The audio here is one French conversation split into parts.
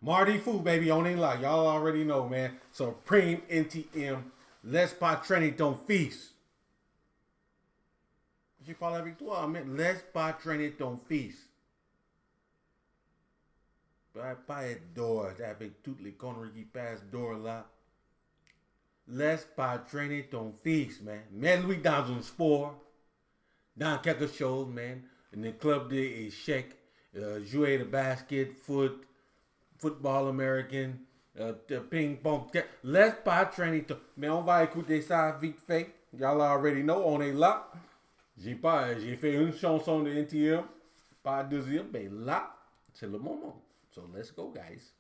Marty Fu, baby, on a lot. Y'all already know, man. Supreme NTM. Laisse pas traîner ton fils. J'ai parlé avec toi, mais laisse pas traîner ton fils. Pas être dehors avec toutes les conneries qui passent dehors là. Laisse pas traîner ton fils, man. Mets-lui dans un sport, dans quelque chose, man. In the club d'échecs, jouer de basket, football américain, ping-pong. Laisse pas traîner ton... Mais on va écouter ça vite fait. Y'all already know, on est là. J'ai fait une chanson de NTM, pas deuxième, mais là, c'est le moment. So let's go, guys.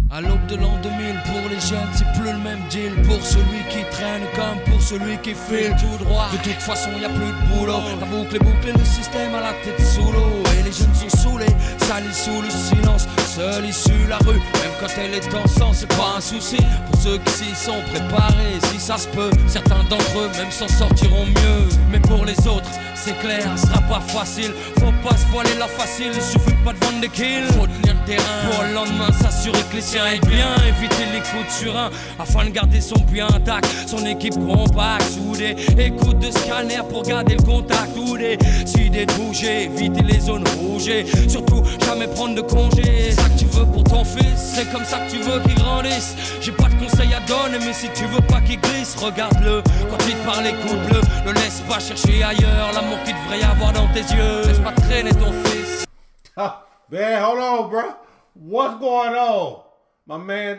À l'aube de l'an 2000, pour les jeunes, c'est plus le même deal. Pour celui qui traîne comme pour celui qui file tout droit. De toute façon, y a plus de boulot. La boucle est bouclée, le système à la tête sous l'eau. Et les jeunes sont saoulés, salis sous le silence. Seule issue, la rue, même quand elle est en sang, c'est pas un souci. Pour ceux qui s'y sont préparés, si ça se peut, certains d'entre eux même s'en sortiront mieux. Mais pour les autres, c'est clair, ce sera pas facile. Faut pas se voiler la facile, il suffit pas de vendre des kills. Faut tenir le terrain pour le lendemain s'assurer que les siens aient bien. Éviter les coups de surin afin de garder son bien intact. Son équipe compacte, soudée. Écoute de scanner pour garder le contact. Ou décider de bouger, éviter les zones rouges. Surtout jamais prendre de congé. C'est ça que tu veux pour ton fils, c'est comme ça que tu veux qu'il grandisse. J'ai pas de conseils à donner, mais si tu veux pas qu'il glisse, regarde-le. Quand il te parle, écoute-le. Ne laisse pas chercher ailleurs l'amour qu'il devrait y avoir dans tes yeux. Laisse pas traîner ton fils. Man, hold on, bro. What's going on? My man,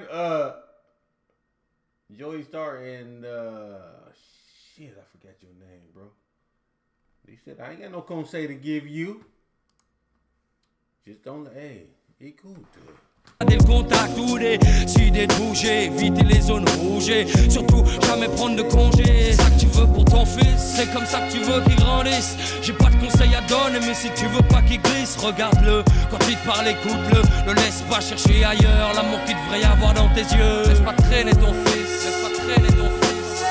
Joey Star and, shit, I forgot your name, bro. He said, I ain't got no conseil to give you. Just don't, hey, écoute. Garder le contact ou décider de bouger, éviter les zones rouges. Surtout jamais prendre de congé. C'est ça que tu veux pour ton fils, c'est comme ça que tu veux qu'il grandisse. J'ai pas de conseils à donner, mais si tu veux pas qu'il glisse, regarde-le. Quand il te parle, écoute-le. Ne laisse pas chercher ailleurs l'amour qu'il devrait y avoir dans tes yeux. Laisse pas traîner ton fils, laisse pas traîner ton fils.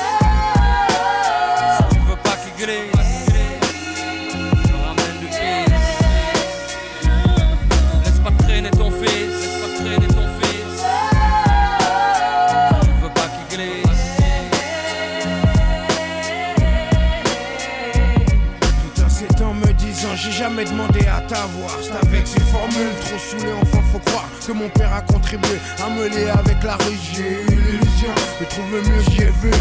Si tu veux pas qu'il glisse, ramène du fils. Laisse pas traîner ton fils. Traîner ton fils, je veux pas qu'il glisse. Tout un sept ans me disant j'ai jamais demandé à t'avoir. C'est avec ces formules trop saoulées, enfin faut croire que mon père a contribué à me lier avec la rue. J'ai eu l'illusion de trouver mieux, j'y ai vu.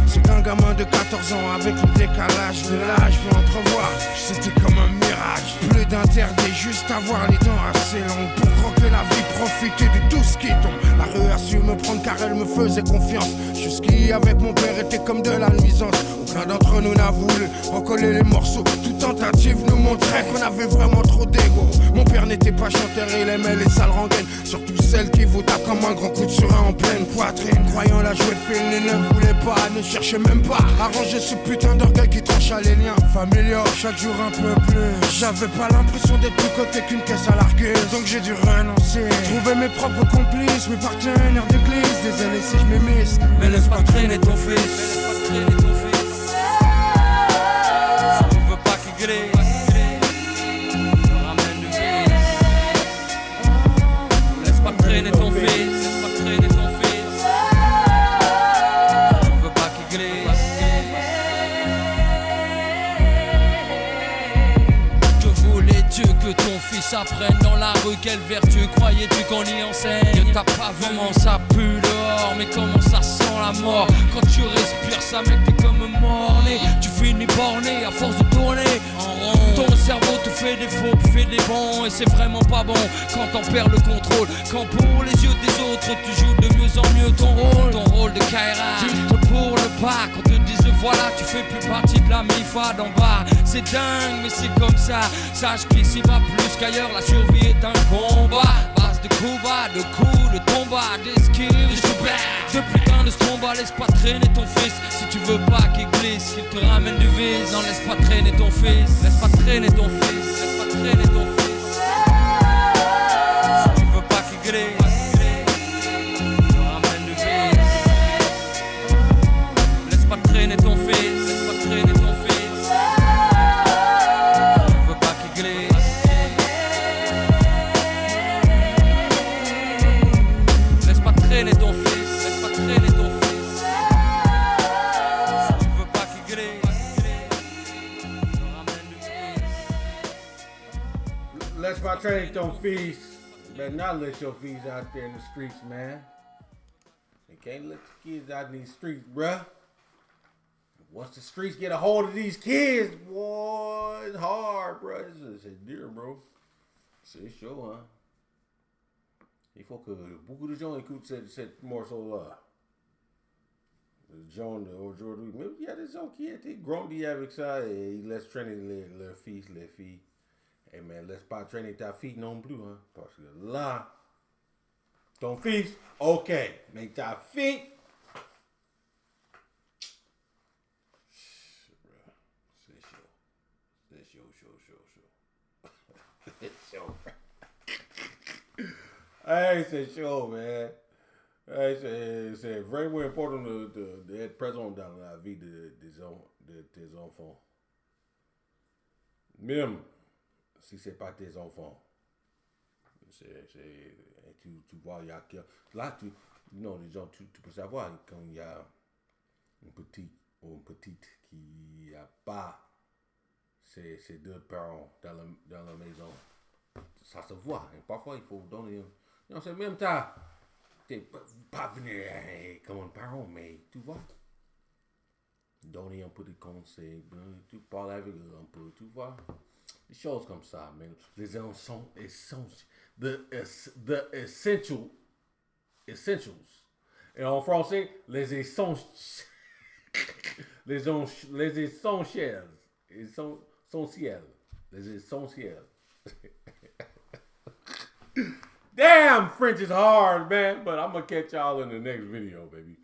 C'est qu'un gamin de 14 ans avec le décalage de l'âge peut entrevoir. C'était comme un mirage, plus d'interdit, juste avoir les dents assez longues pour croquer la vie, profiter de tout ce qui tombe. La rue a su me prendre car elle me faisait confiance. Jusqu'y avec mon père était comme de la nuisance. Aucun d'entre nous n'a voulu recoller les morceaux. Toute tentative nous montrait qu'on avait vraiment trop d'ego. Mon père n'était pas chanteur, il aimait les sales rengaines. Surtout celles qui vous tapent comme un grand coup de surin en pleine poitrine. Croyant la jouer fine, il ne voulait pas, ne cherchait même pas à ranger ce putain d'orgueil qui trancha les liens familiaux. Chaque jour un peu plus, j'avais pas l'impression d'être plus coté qu'une caisse à larguer. Donc j'ai dû renoncer, trouver mes propres complices, mes partenaires d'église. Désolé si je m'émisse, mais laisse pas traîner ton fils. Laisse pas traîner ton fils. Si tu veux pas qu'il glisse, ramène du fils. Laisse pas traîner ton fils. Laisse pas traîner ton fils. Tu veux pas qu'il glisse. Que voulais-tu que ton fils apprenne dans la rue? Quelle vertu croyais-tu qu'on y enseigne? T'as pas vu comment ça pue dehors, mais comment ça sent la mort. Quand tu respires ça mec t'es comme mort-né. Tu finis borné à force de tourner en rond. Ton cerveau te fait des faux, fait des bons. Et c'est vraiment pas bon quand t'en perds le contrôle. Quand pour les yeux des autres tu joues de mieux en mieux ton rôle de Kaira. Juste pour le pas, quand te disent voilà tu fais plus partie de la MIFA d'en bas. C'est dingue mais c'est comme ça. Sache qu'ici va plus qu'ailleurs, la survie est un combat. Base de coups bas, de coups, de tombats, d'esquives, de putain de stromba. Laisse pas traîner ton fils. Si tu veux pas qu'il glisse, qu'il te ramène du vice. Non laisse pas traîner ton fils. Laisse pas traîner ton fils. Laisse pas traîner ton fils. Si tu veux pas qu'il glisse, ramène du vice. Laisse pas traîner ton fils. Laisse pas traîner ton fils. Tu veux pas qu'il glisse. traîner ton fils. You better not let your fils out there in the streets, man. You can't let the kids out in these streets, bruh. Once the streets get a hold of these kids, boy, it's hard, bruh. C'est dur, bro. C'est chaud, hein. Il faut que beaucoup de gens écoutent cette morceau-là. Le gens d'aujourd'hui. Mais il y a des gens qui étaient grandis avec ça et ils laissent traîner leurs fils, les filles. Eh mais laisse pas traîner ta fille non plus, hein. Parce que là, ton fils, ok. Mais ta fille, c'est chaud. C'est chaud. C'est chaud. Hey, c'est chaud, man. Hey, c'est vraiment important d'être présent dans la vie de tes enfants. Même si c'est pas tes enfants. Tu vois, il y a là, les gens, tu peux savoir quand il y a une petite ou une petite qui n'a pas ses deux parents dans la maison. Ça se voit. Et parfois, il faut donner non, c'est même temps. T'es pas venu comme un parent, mais tu vois. Donner un peu de conseils, tu parles avec eux un peu, tu vois. Des choses comme ça, mais les gens sont the essentials. Et en français, les essentiels. Les essentiels. Les essentiels. Damn, French is hard, man. But I'm going to catch y'all in the next video, baby.